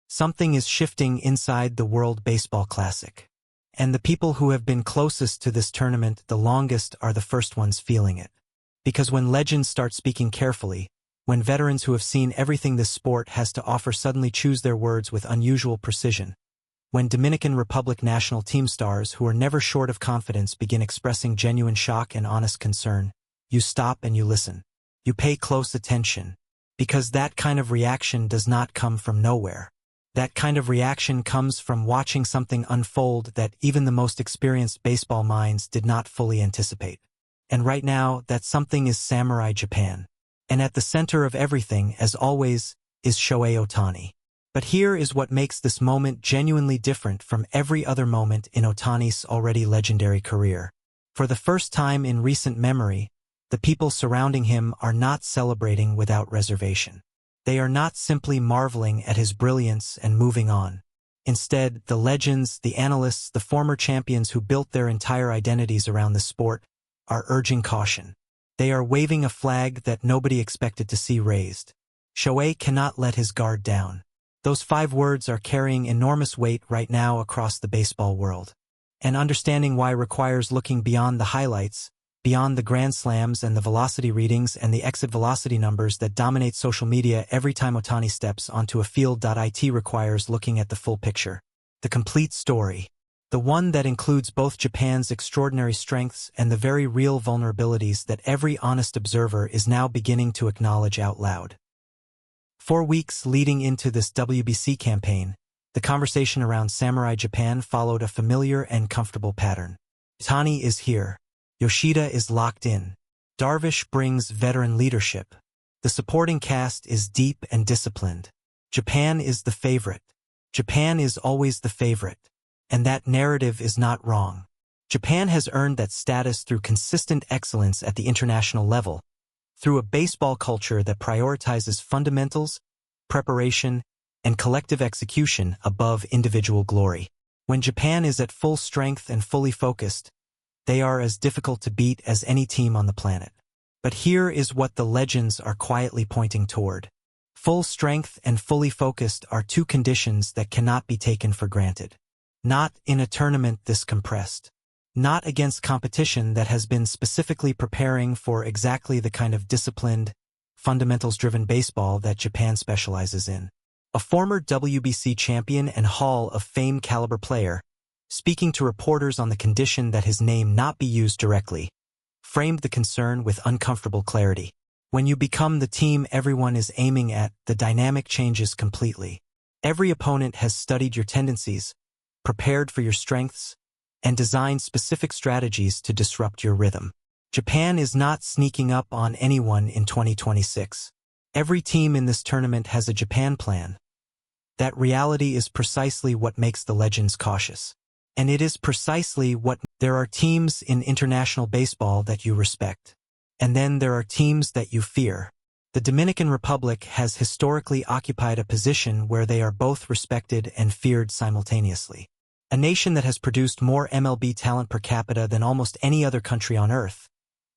Something is shifting inside the World Baseball Classic. And the people who have been closest to this tournament the longest are the first ones feeling it. Because when legends start speaking carefully, when veterans who have seen everything this sport has to offer suddenly choose their words with unusual precision, when Dominican Republic national team stars who are never short of confidence begin expressing genuine shock and honest concern, you stop and you listen. You pay close attention, because that kind of reaction does not come from nowhere. That kind of reaction comes from watching something unfold that even the most experienced baseball minds did not fully anticipate. And right now, that something is Samurai Japan. And at the center of everything, as always, is Shohei Ohtani. But here is what makes this moment genuinely different from every other moment in Ohtani's already legendary career. For the first time in recent memory, the people surrounding him are not celebrating without reservation. They are not simply marveling at his brilliance and moving on. Instead, the legends, the analysts, the former champions who built their entire identities around the sport are urging caution. They are waving a flag that nobody expected to see raised. Shohei cannot let his guard down. Those 5 words are carrying enormous weight right now across the baseball world. And understanding why requires looking beyond the highlights, beyond the grand slams and the velocity readings and the exit velocity numbers that dominate social media every time Ohtani steps onto a field. It requires looking at the full picture, the complete story, the one that includes both Japan's extraordinary strengths and the very real vulnerabilities that every honest observer is now beginning to acknowledge out loud. 4 weeks leading into this WBC campaign, the conversation around Samurai Japan followed a familiar and comfortable pattern. Ohtani is here. Yoshida is locked in. Darvish brings veteran leadership. The supporting cast is deep and disciplined. Japan is the favorite. Japan is always the favorite. And that narrative is not wrong. Japan has earned that status through consistent excellence at the international level, through a baseball culture that prioritizes fundamentals, preparation, and collective execution above individual glory. When Japan is at full strength and fully focused, they are as difficult to beat as any team on the planet. But here is what the legends are quietly pointing toward. Full strength and fully focused are 2 conditions that cannot be taken for granted. Not in a tournament this compressed. Not against competition that has been specifically preparing for exactly the kind of disciplined, fundamentals-driven baseball that Japan specializes in. A former WBC champion and Hall of Fame caliber player, speaking to reporters on the condition that his name not be used directly, framed the concern with uncomfortable clarity. When you become the team everyone is aiming at, the dynamic changes completely. Every opponent has studied your tendencies, prepared for your strengths, and designed specific strategies to disrupt your rhythm. Japan is not sneaking up on anyone in 2026. Every team in this tournament has a Japan plan. That reality is precisely what makes the legends cautious. And it is precisely what there are teams in international baseball that you respect. And then there are teams that you fear. The Dominican Republic has historically occupied a position where they are both respected and feared simultaneously. A nation that has produced more MLB talent per capita than almost any other country on earth.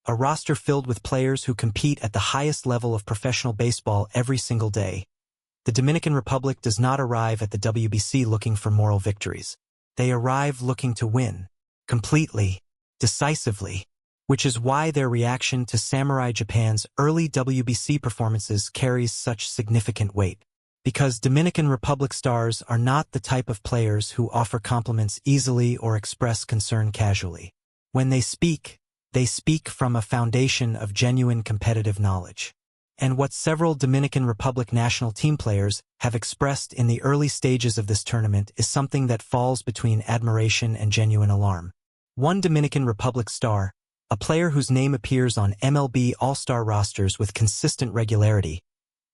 A roster filled with players who compete at the highest level of professional baseball every single day. The Dominican Republic does not arrive at the WBC looking for moral victories. They arrive looking to win, completely, decisively, which is why their reaction to Samurai Japan's early WBC performances carries such significant weight. Because Dominican Republic stars are not the type of players who offer compliments easily or express concern casually. When they speak from a foundation of genuine competitive knowledge. And what several Dominican Republic national team players have expressed in the early stages of this tournament is something that falls between admiration and genuine alarm. One Dominican Republic star, a player whose name appears on MLB All-Star rosters with consistent regularity,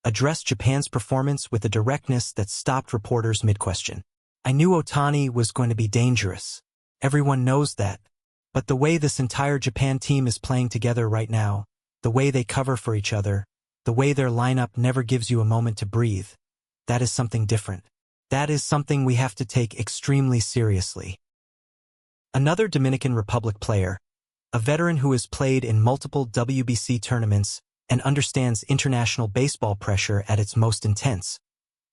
addressed Japan's performance with a directness that stopped reporters mid-question. I knew Ohtani was going to be dangerous. Everyone knows that. But the way this entire Japan team is playing together right now, the way they cover for each other, the way their lineup never gives you a moment to breathe, that is something different. That is something we have to take extremely seriously. Another Dominican Republic player, a veteran who has played in multiple WBC tournaments and understands international baseball pressure at its most intense,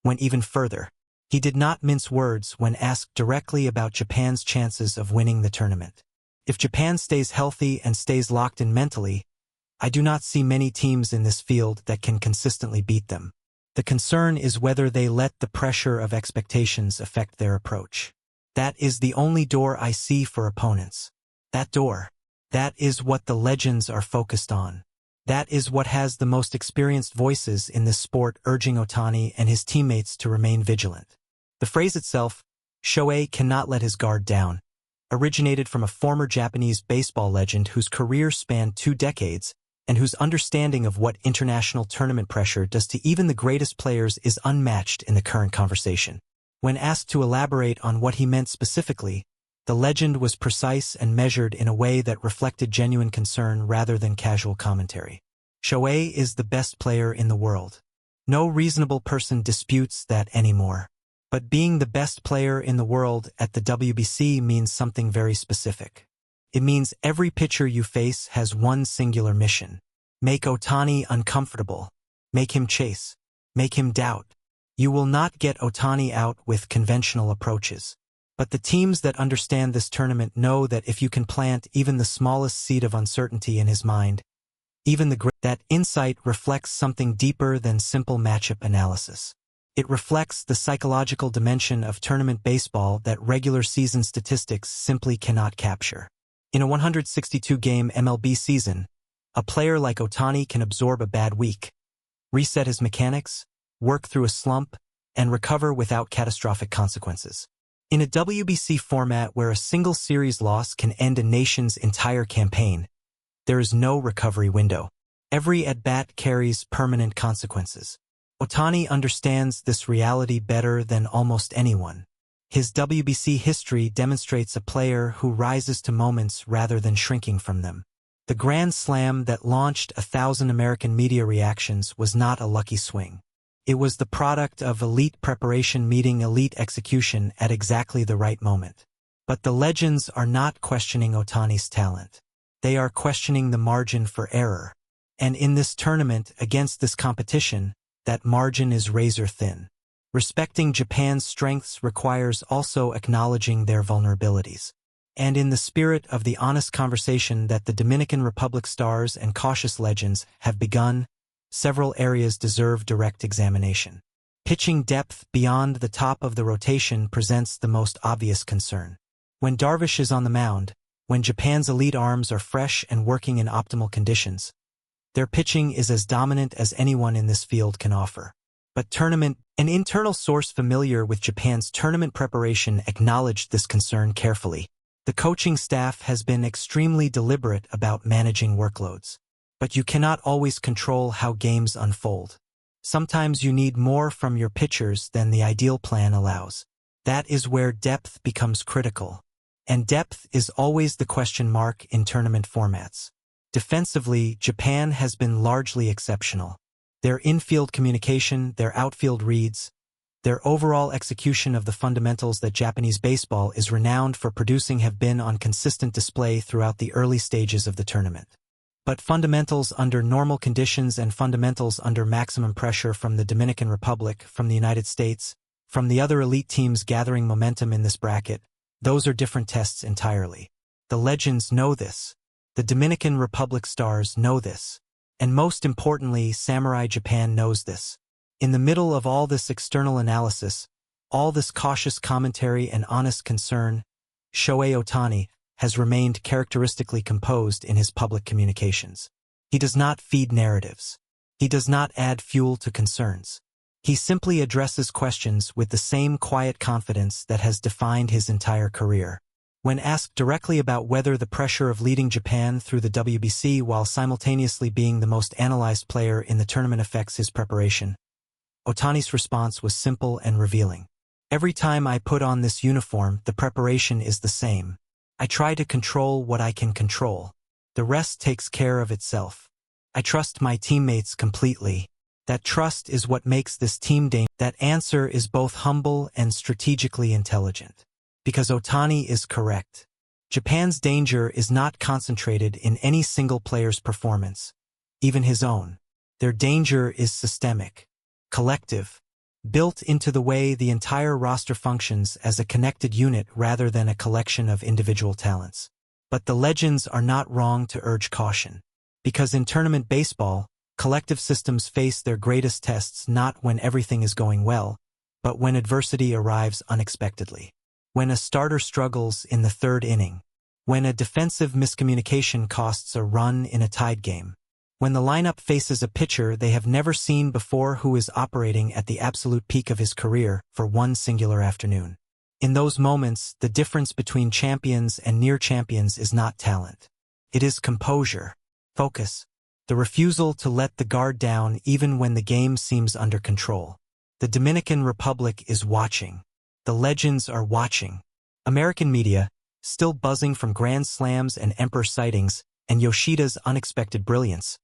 went even further. He did not mince words when asked directly about Japan's chances of winning the tournament. If Japan stays healthy and stays locked in mentally, I do not see many teams in this field that can consistently beat them. The concern is whether they let the pressure of expectations affect their approach. That is the only door I see for opponents. That door. That is what the legends are focused on. That is what has the most experienced voices in this sport urging Ohtani and his teammates to remain vigilant. The phrase itself, Shohei cannot let his guard down, originated from a former Japanese baseball legend whose career spanned 2 decades and whose understanding of what international tournament pressure does to even the greatest players is unmatched in the current conversation. When asked to elaborate on what he meant specifically, the legend was precise and measured in a way that reflected genuine concern rather than casual commentary. Shohei is the best player in the world. No reasonable person disputes that anymore. But being the best player in the world at the WBC means something very specific. It means every pitcher you face has one singular mission. Make Ohtani uncomfortable. Make him chase. Make him doubt. You will not get Ohtani out with conventional approaches. But the teams that understand this tournament know that if you can plant even the smallest seed of uncertainty in his mind, that insight reflects something deeper than simple matchup analysis. It reflects the psychological dimension of tournament baseball that regular season statistics simply cannot capture. In a 162-game MLB season, a player like Ohtani can absorb a bad week, reset his mechanics, work through a slump, and recover without catastrophic consequences. In a WBC format where a single series loss can end a nation's entire campaign, there is no recovery window. Every at-bat carries permanent consequences. Ohtani understands this reality better than almost anyone. His WBC history demonstrates a player who rises to moments rather than shrinking from them. The Grand Slam that launched 1,000 American media reactions was not a lucky swing. It was the product of elite preparation meeting elite execution at exactly the right moment. But the legends are not questioning Ohtani's talent. They are questioning the margin for error. And in this tournament, against this competition, that margin is razor thin. Respecting Japan's strengths requires also acknowledging their vulnerabilities. And in the spirit of the honest conversation that the Dominican Republic stars and cautious legends have begun, several areas deserve direct examination. Pitching depth beyond the top of the rotation presents the most obvious concern. When Darvish is on the mound, when Japan's elite arms are fresh and working in optimal conditions, their pitching is as dominant as anyone in this field can offer. But an internal source familiar with Japan's tournament preparation acknowledged this concern carefully. The coaching staff has been extremely deliberate about managing workloads. But you cannot always control how games unfold. Sometimes you need more from your pitchers than the ideal plan allows. That is where depth becomes critical. And depth is always the question mark in tournament formats. Defensively, Japan has been largely exceptional. Their infield communication, their outfield reads, their overall execution of the fundamentals that Japanese baseball is renowned for producing have been on consistent display throughout the early stages of the tournament. But fundamentals under normal conditions and fundamentals under maximum pressure from the Dominican Republic, from the United States, from the other elite teams gathering momentum in this bracket, those are different tests entirely. The legends know this. The Dominican Republic stars know this. And most importantly, Samurai Japan knows this. In the middle of all this external analysis, all this cautious commentary and honest concern, Shohei Ohtani has remained characteristically composed in his public communications. He does not feed narratives. He does not add fuel to concerns. He simply addresses questions with the same quiet confidence that has defined his entire career. When asked directly about whether the pressure of leading Japan through the WBC while simultaneously being the most analyzed player in the tournament affects his preparation, Ohtani's response was simple and revealing. Every time I put on this uniform, the preparation is the same. I try to control what I can control. The rest takes care of itself. I trust my teammates completely. That trust is what makes this team dangerous. That answer is both humble and strategically intelligent. Because Ohtani is correct. Japan's danger is not concentrated in any single player's performance, even his own. Their danger is systemic, collective, built into the way the entire roster functions as a connected unit rather than a collection of individual talents. But the legends are not wrong to urge caution. Because in tournament baseball, collective systems face their greatest tests not when everything is going well, but when adversity arrives unexpectedly. When a starter struggles in the third inning. When a defensive miscommunication costs a run in a tied game. When the lineup faces a pitcher they have never seen before who is operating at the absolute peak of his career for one singular afternoon. In those moments, the difference between champions and near champions is not talent. It is composure, focus, the refusal to let the guard down even when the game seems under control. The Dominican Republic is watching. The legends are watching. American media, still buzzing from Grand Slams and Emperor sightings and Yoshida's unexpected brilliance,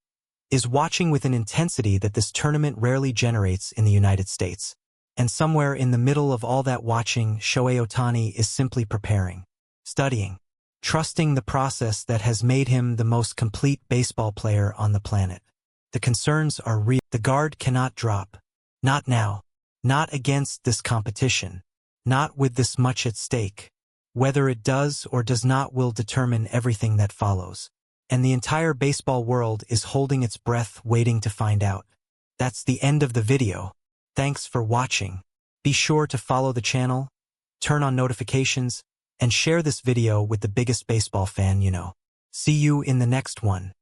is watching with an intensity that this tournament rarely generates in the United States. And somewhere in the middle of all that watching, Shohei Ohtani is simply preparing, studying, trusting the process that has made him the most complete baseball player on the planet. The concerns are real. The guard cannot drop. Not now. Not against this competition. Not with this much at stake. Whether it does or does not will determine everything that follows. And the entire baseball world is holding its breath waiting to find out. That's the end of the video. Thanks for watching. Be sure to follow the channel, turn on notifications, and share this video with the biggest baseball fan you know. See you in the next one.